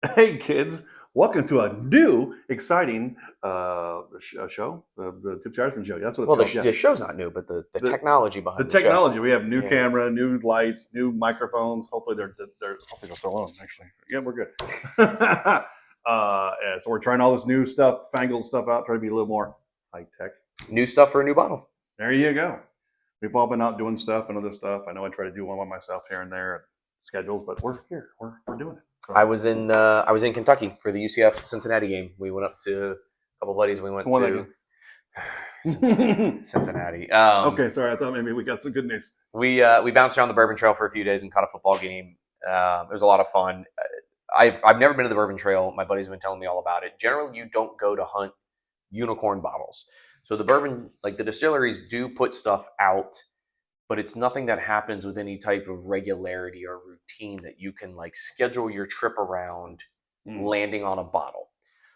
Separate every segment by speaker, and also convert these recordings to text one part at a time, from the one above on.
Speaker 1: Hey kids, welcome to a new exciting show, the Tip Jarsman show. That's what it's
Speaker 2: Well,
Speaker 1: called. Yeah,
Speaker 2: the show's not new, but the
Speaker 1: the
Speaker 2: technology
Speaker 1: the
Speaker 2: behind the show.
Speaker 1: technology. We have new
Speaker 2: Yeah.
Speaker 1: camera, new lights, new microphones. Hopefully they're still on. Actually, yeah, we're good. Yeah, so we're trying all this new stuff, fangled stuff out, trying to be a little more high tech.
Speaker 2: New stuff for a new bottle.
Speaker 1: There you go. We've all been out doing stuff and other stuff. I know I try to do one by myself here and there, schedules, but we're here. We're doing it. So
Speaker 2: I was in Kentucky for the UCF Cincinnati game. We went up to a couple of buddies. We went
Speaker 1: who won that
Speaker 2: to
Speaker 1: game?
Speaker 2: Cincinnati.
Speaker 1: Okay, sorry. I thought maybe we got some good news.
Speaker 2: We bounced around the Bourbon Trail for a few days and caught a football game. It was a lot of fun. I've never been to the Bourbon Trail. My buddies have been telling me all about it. Generally, you don't go to hunt unicorn bottles. So the bourbon, like the distilleries, do put stuff out, but it's nothing that happens with any type of regularity or routine that you can like schedule your trip around landing on a bottle.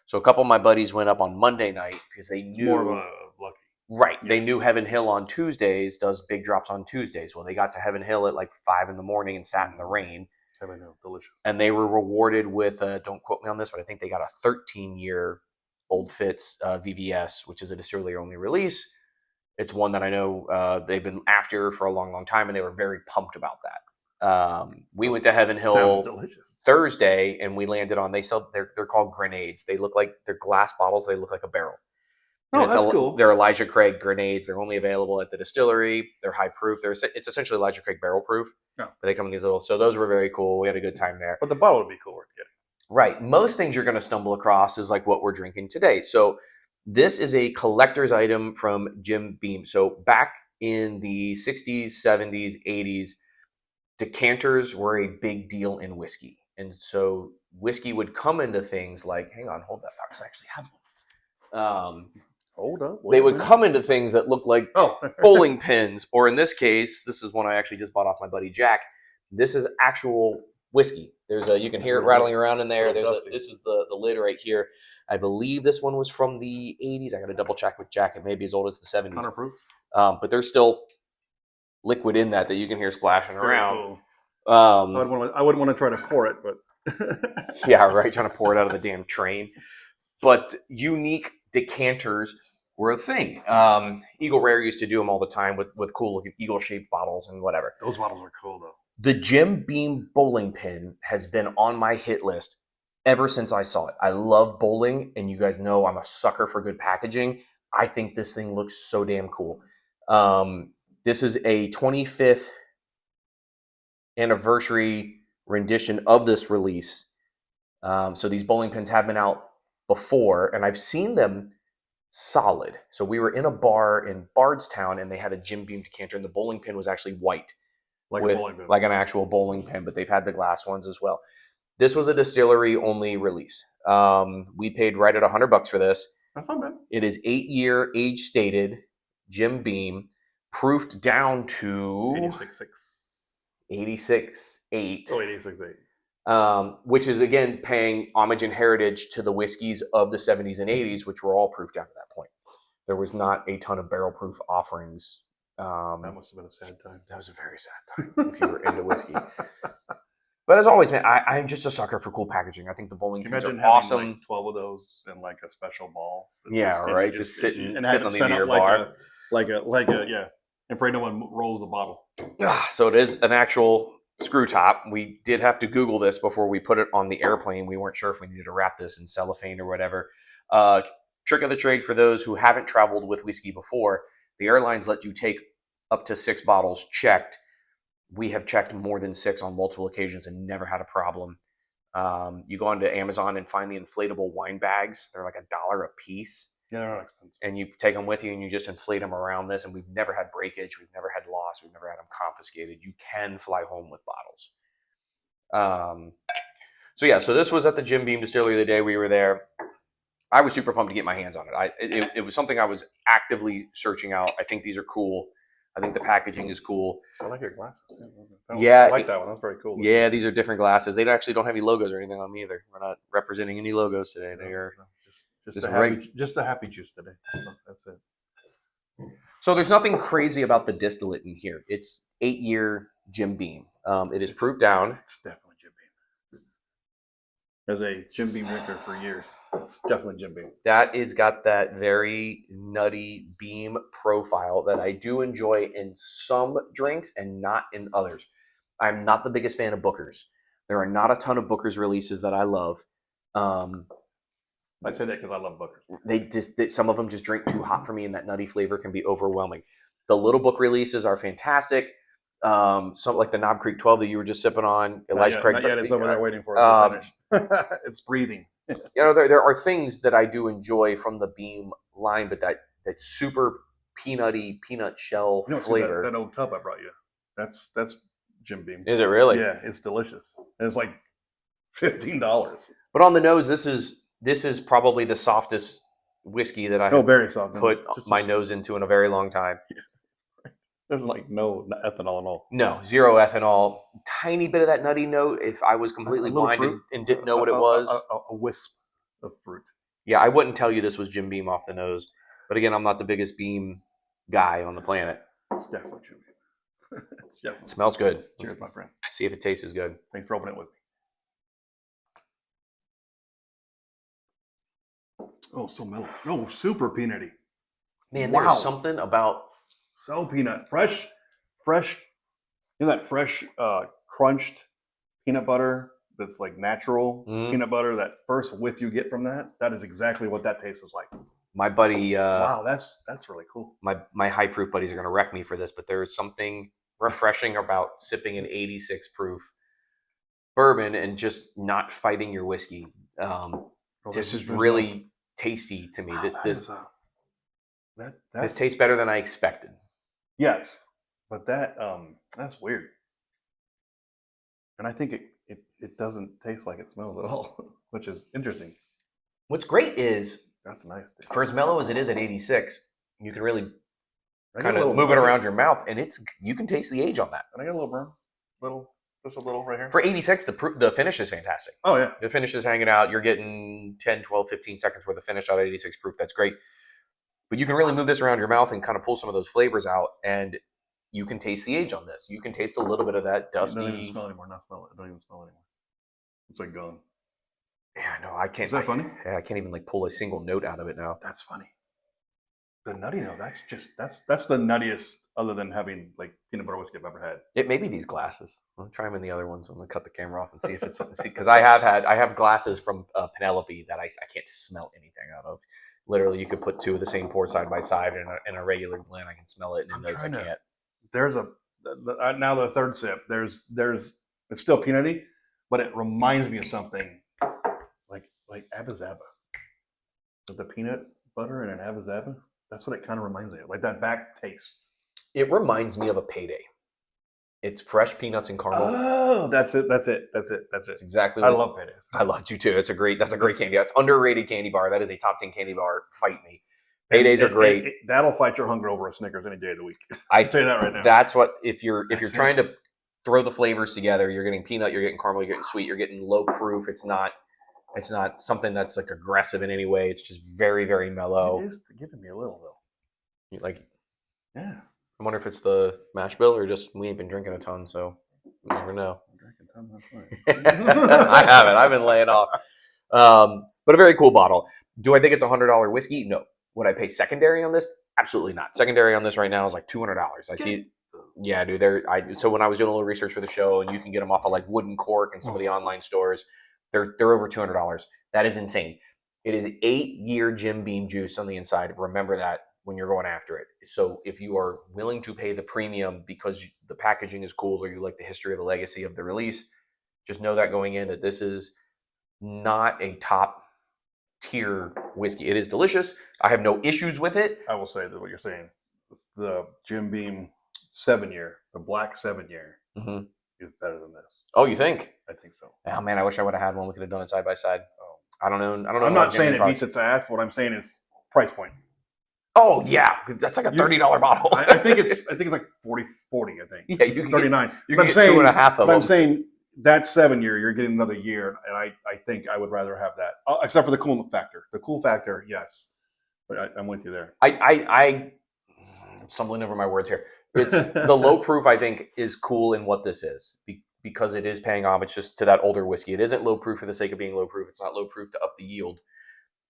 Speaker 2: So a couple of my buddies went up on Monday night because they
Speaker 1: It's more of
Speaker 2: knew.
Speaker 1: a lucky.
Speaker 2: Right.
Speaker 1: Yeah.
Speaker 2: They knew Heaven Hill on Tuesdays does big drops on Tuesdays. Well, they got to Heaven Hill at like 5 in the morning and sat in the rain.
Speaker 1: Heaven Hill, delicious.
Speaker 2: And they were rewarded with, don't quote me on this, but I think they got a 13-year Old Fitz VVS, which is a distillery only release. It's one that I know they've been after for a long, long time, and they were very pumped about that. We went to Heaven
Speaker 1: Sounds
Speaker 2: Hill
Speaker 1: delicious.
Speaker 2: Thursday, and we landed on. They're called grenades. They look like they're glass bottles. They look like a barrel.
Speaker 1: Oh, that's cool.
Speaker 2: They're Elijah Craig grenades. They're only available at the distillery. They're high proof. It's essentially Elijah Craig barrel proof.
Speaker 1: Yeah.
Speaker 2: But they come in these little. So those were very cool. We had a good time there.
Speaker 1: But the bottle would be cool worth getting.
Speaker 2: Right. Most things you're going to stumble across is like what we're drinking today. So this is a collector's item from Jim Beam. So back in the 60s, 70s, 80s, decanters were a big deal in whiskey. And so whiskey would come into things like, hang on, hold that thought because I actually have one.
Speaker 1: Hold up.
Speaker 2: They would come into things that look like bowling pins, or in this case, this is one I actually just bought off my buddy Jack. This is actual whiskey. You can hear it rattling around in there. This is the lid right here. I believe this one was from the 80s. I got to double check with Jack. It may be as old as the 70s.
Speaker 1: 100 proof.
Speaker 2: But there's still liquid in that you can hear splashing around.
Speaker 1: Cool. I wouldn't want to try to pour it, but
Speaker 2: yeah, right. Trying to pour it out of the damn train. But unique decanters were a thing. Eagle Rare used to do them all the time with cool looking eagle shaped bottles and whatever.
Speaker 1: Those bottles are cool though.
Speaker 2: The Jim Beam bowling pin has been on my hit list ever since I saw it. I love bowling, and you guys know I'm a sucker for good packaging. I think this thing looks so damn cool. This is a 25th anniversary rendition of this release. So these bowling pins have been out before, and I've seen them solid. So we were in a bar in Bardstown, and they had a Jim Beam decanter, and the bowling pin was actually white,
Speaker 1: like a bowling pin,
Speaker 2: like an actual bowling pin. But they've had the glass ones as well. This was a distillery only release. We paid right at $100 for this.
Speaker 1: That's not bad.
Speaker 2: It is 8-year age stated Jim Beam, proofed down to
Speaker 1: 86.6.
Speaker 2: 86.8.
Speaker 1: Oh, 86.8.
Speaker 2: Which is again paying homage and heritage to the whiskeys of the 70s and 80s, which were all proof down to that point. There was not a ton of barrel proof offerings.
Speaker 1: That must have been a sad time.
Speaker 2: That was a very sad time if you were into whiskey. But as always, man, I'm just a sucker for cool packaging. I think the bowling pins are awesome.
Speaker 1: Like 12 of those in like a special ball.
Speaker 2: Yeah, right. Just sitting on the near bar,
Speaker 1: like a yeah. And pray no one rolls the bottle.
Speaker 2: So it is an actual screw top. We did have to Google this before we put it on the airplane. We weren't sure if we needed to wrap this in cellophane or whatever. Trick of the trade for those who haven't traveled with whiskey before, the airlines let you take up to 6 bottles checked. We have checked more than 6 on multiple occasions and never had a problem. You go onto Amazon and find the inflatable wine bags. They're like $1 a piece.
Speaker 1: Yeah, they're not expensive.
Speaker 2: And you take them with you and you just inflate them around this. And we've never had breakage. We've never had loss. We've never had them confiscated. You can fly home with bottles. So this was at the Jim Beam Distillery the day we were there. I was super pumped to get my hands on it. It was something I was actively searching out. I think these are cool. I think the packaging is cool.
Speaker 1: I like your glasses too.
Speaker 2: Yeah,
Speaker 1: I like that one. That's very cool.
Speaker 2: Yeah, these are different glasses. They actually don't have any logos or anything on them either. We're not representing any logos today. They are
Speaker 1: just a happy juice today. That's it.
Speaker 2: So there's nothing crazy about the distillate in here. It's 8-year Jim Beam. It is proof down.
Speaker 1: It's definitely Jim Beam. as a Jim Beam drinker for years. It's definitely Jim Beam.
Speaker 2: That is got that very nutty beam profile that I do enjoy in some drinks and not in others. I'm not the biggest fan of Booker's. There are not a ton of Booker's releases that I love.
Speaker 1: I say that because I love Booker.
Speaker 2: Some of them just drink too hot for me, and that nutty flavor can be overwhelming. The Little Book releases are fantastic. Some like the Knob Creek 12 that you were just sipping on. Elijah Craig.
Speaker 1: Not yet. It's over there waiting for it to finish. It's breathing.
Speaker 2: There are things that I do enjoy from the Beam line, but that super peanutty peanut shell flavor.
Speaker 1: That old tub I brought you. That's Jim Beam.
Speaker 2: Is it really?
Speaker 1: Yeah, it's delicious. And it's like $15.
Speaker 2: But on the nose, this is probably the softest whiskey that I have
Speaker 1: very soft.
Speaker 2: put my nose into in a very long time.
Speaker 1: There's like no ethanol at all.
Speaker 2: No, zero ethanol. Tiny bit of that nutty note. If I was completely blind and didn't know what it was,
Speaker 1: a wisp of fruit.
Speaker 2: Yeah, I wouldn't tell you this was Jim Beam off the nose. But again, I'm not the biggest Beam guy on the planet.
Speaker 1: It's definitely Jim Beam.
Speaker 2: It smells good.
Speaker 1: Cheers, my friend.
Speaker 2: See if it tastes as good.
Speaker 1: Thanks for opening it with me. Oh, so mellow. Oh, super peanutty.
Speaker 2: Man, there's something about
Speaker 1: so peanut. Fresh. You know that fresh crunched peanut butter that's like natural peanut butter, that first whiff you get from that? That is exactly what that tastes like.
Speaker 2: My buddy
Speaker 1: wow, that's really cool.
Speaker 2: My high proof buddies are gonna wreck me for this, but there's something refreshing about sipping an 86 proof bourbon and just not fighting your whiskey. This is really tasty to me. This tastes better than I expected.
Speaker 1: Yes, but that's weird, and I think it doesn't taste like it smells at all, which is interesting.
Speaker 2: What's great is
Speaker 1: that's nice. Dude.
Speaker 2: For as mellow as it is at 86, you can really kind of move it around your mouth, and you can taste the age on that.
Speaker 1: And I got a little burn, just a little right here.
Speaker 2: For 86, the finish is fantastic.
Speaker 1: Oh yeah,
Speaker 2: the finish is hanging out. You're getting 10, 12, 15 seconds worth of finish out of 86 proof. That's great. But you can really move this around your mouth and kind of pull some of those flavors out, and you can taste the age on this. You can taste a little bit of that dusty.
Speaker 1: Don't even smell anymore. Not smell it. Don't even smell it anymore. It's like gone.
Speaker 2: Yeah, no, I can't.
Speaker 1: Is that funny?
Speaker 2: I can't even like pull a single note out of it now.
Speaker 1: That's funny. The nutty note. That's the nuttiest, other than having like peanut butter whiskey I've ever had.
Speaker 2: It may be these glasses. I'll try them in the other ones. I'm gonna cut the camera off and see if it's because I have glasses from Penelope that I can't smell anything out of. Literally, you could put two of the same pour side by side in a regular blend. I can smell it, and in those I can't.
Speaker 1: There's now the third sip. There's it's still peanutty, but it reminds me of something like Abba Zaba. With the peanut butter and an Abba Zaba. That's what it kind of reminds me of, like that back taste.
Speaker 2: It reminds me of a Payday. It's fresh peanuts and caramel.
Speaker 1: Oh, that's it. That's
Speaker 2: exactly.
Speaker 1: I love Paydays.
Speaker 2: I love you too. That's a great candy. That's underrated candy bar. That is a top 10 candy bar. Fight me. Paydays are great.
Speaker 1: That'll fight your hunger over a Snickers any day of the week. I tell you that right now.
Speaker 2: That's what if you're trying to throw the flavors together, you're getting peanut, you're getting caramel, you're getting sweet, you're getting low proof. It's not something that's like aggressive in any way. It's just very, very mellow.
Speaker 1: It is giving me a little though. Yeah.
Speaker 2: I wonder if it's the mash bill or just we ain't been drinking a ton, so you never know.
Speaker 1: I'm drinking a ton, that's fine.
Speaker 2: I haven't. I've been laying off. But a very cool bottle. Do I think it's $100 whiskey? No. Would I pay secondary on this? Absolutely not. Secondary on this right now is like $200. I see. Yeah, dude. So when I was doing a little research for the show, and you can get them off of like Wooden Cork and some of the online stores, they're over $200. That is insane. It is 8-year Jim Beam juice on the inside. Remember that when you're going after it. So if you are willing to pay the premium because the packaging is cool or you like the history of the legacy of the release, just know that going in that this is not a top tier whiskey. It is delicious. I have no issues with it.
Speaker 1: I will say that what you're saying, the Jim Beam 7-year, the black 7-year is better than this.
Speaker 2: Oh, you think?
Speaker 1: I think so.
Speaker 2: Oh man, I wish I would have had one. We could have done it side by side.
Speaker 1: Oh.
Speaker 2: I don't know.
Speaker 1: I'm not saying it beats its ass. What I'm saying is price point.
Speaker 2: Oh yeah, that's like a $30 bottle.
Speaker 1: I think it's like 40. I think.
Speaker 2: Yeah, you can
Speaker 1: 39.
Speaker 2: You can get 2.5 of them.
Speaker 1: I'm saying that 7-year, you're getting another year, and I think I would rather have that, except for the cool factor. The cool factor, yes, but I'm with you there.
Speaker 2: I'm stumbling over my words here. It's the low proof. I think is cool in what this is because it is paying homage just to that older whiskey. It isn't low proof for the sake of being low proof. It's not low proof to up the yield.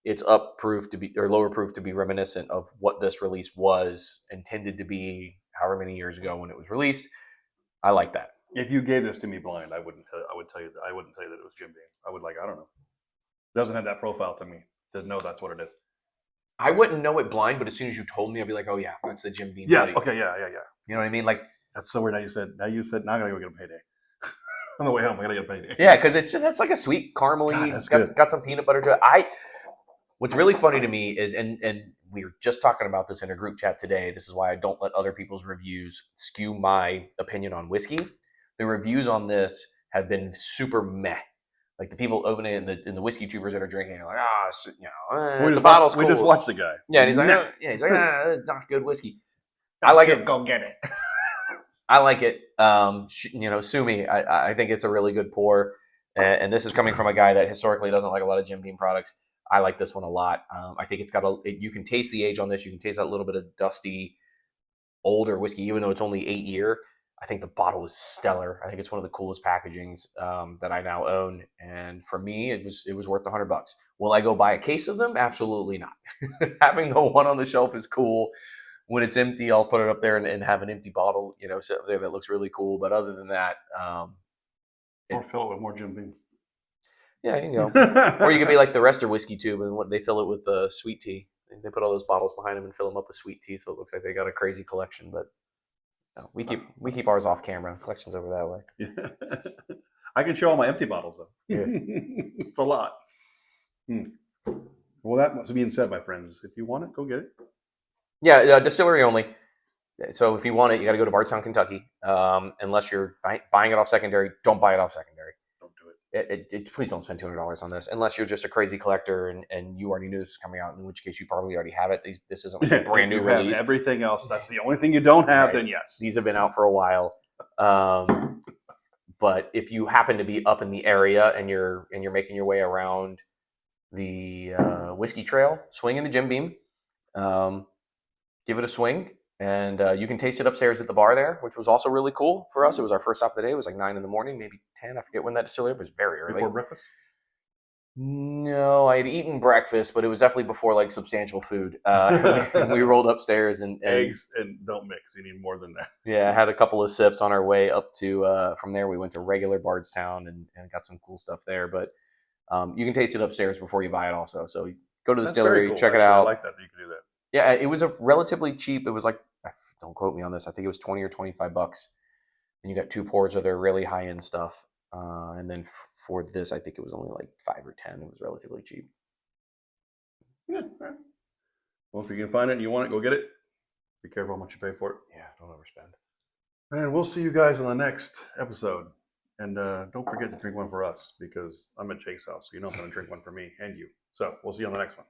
Speaker 2: It's up proof to be, or lower proof to be reminiscent of what this release was intended to be however many years ago when it was released. I like that.
Speaker 1: If you gave this to me blind, I would tell you that I wouldn't tell you that it was Jim Beam. I would I don't know. Doesn't have that profile to me to know that's what it is.
Speaker 2: I wouldn't know it blind, but as soon as you told me, I'd be like, oh yeah, that's the Jim Beam.
Speaker 1: Yeah.
Speaker 2: Buddy.
Speaker 1: Okay. Yeah.
Speaker 2: You know what I mean? Like,
Speaker 1: that's so weird. Now you said now I gotta go get a payday. On the way home, I gotta get a payday.
Speaker 2: yeah, because that's like a sweet caramely.
Speaker 1: God, that's
Speaker 2: got,
Speaker 1: good.
Speaker 2: got some peanut butter to it. What's really funny to me is, and we were just talking about this in a group chat today. This is why I don't let other people's reviews skew my opinion on whiskey. The reviews on this have been super meh. Like the people opening it in the whiskey tubers that are drinking are like, the bottle's cool.
Speaker 1: We just watched the guy.
Speaker 2: Yeah, and he's like,
Speaker 1: Nah.
Speaker 2: it's not good whiskey. I like it.
Speaker 1: Go get it.
Speaker 2: I like it. Sue me. I think it's a really good pour, and this is coming from a guy that historically doesn't like a lot of Jim Beam products. I like this one a lot. I think it's got you can taste the age on this. You can taste that little bit of dusty, older whiskey, even though it's only 8 year. I think the bottle is stellar. I think it's one of the coolest packagings that I now own, and for me, it was worth $100. Will I go buy a case of them? Absolutely not. Having the one on the shelf is cool. When it's empty, I'll put it up there and have an empty bottle, sit up there that looks really cool. But other than that,
Speaker 1: or fill it with more Jim Beam.
Speaker 2: Yeah, you can go. Or you could be like the rest of Whiskey Tube, and they fill it with sweet tea. They put all those bottles behind them and fill them up with sweet tea, so it looks like they got a crazy collection. But no, we keep ours off camera. Collection's over that way.
Speaker 1: Yeah. I can show all my empty bottles though.
Speaker 2: Yeah.
Speaker 1: It's a lot. Well, that must being said, my friends, if you want it, go get it.
Speaker 2: Yeah, distillery only. So if you want it, you got to go to Bardstown, Kentucky. Unless you're buying it off secondary, don't buy it off secondary.
Speaker 1: Don't do it.
Speaker 2: Please don't spend $200 on this unless you're just a crazy collector and you already knew this was coming out, in which case you probably already have it. This isn't like a brand new release.
Speaker 1: Everything else, that's the only thing you don't have,
Speaker 2: Right.
Speaker 1: then yes.
Speaker 2: These have been out for a while. But if you happen to be up in the area and you're making your way around the Whiskey Trail, swing into Jim Beam, give it a swing. And you can taste it upstairs at the bar there, which was also really cool for us. It was our first stop of the day. It was like 9 in the morning, maybe 10. I forget when that distillery was. Very early.
Speaker 1: Before breakfast?
Speaker 2: No, I had eaten breakfast, but it was definitely before like substantial food. We rolled upstairs and
Speaker 1: eggs and don't mix. You need more than that.
Speaker 2: Yeah, had a couple of sips on our way up to. From there, we went to regular Bardstown and got some cool stuff there. But you can taste it upstairs before you buy it, also. So go to the distillery,
Speaker 1: cool.
Speaker 2: check
Speaker 1: Actually,
Speaker 2: it out.
Speaker 1: I like that you can do that.
Speaker 2: Yeah, it was a relatively cheap. It was like, don't quote me on this, I think it was $20 or $25, and you got 2 pours of their really high end stuff. And then for this, I think it was only like 5 or 10. It was relatively cheap.
Speaker 1: Yeah. Well, if you can find it and you want it, go get it. Be careful how much you pay for it.
Speaker 2: Yeah, don't overspend.
Speaker 1: And we'll see you guys on the next episode. And don't forget to drink one for us, because I'm at Jake's house, so you know I'm going to drink one for me and you. So we'll see you on the next one.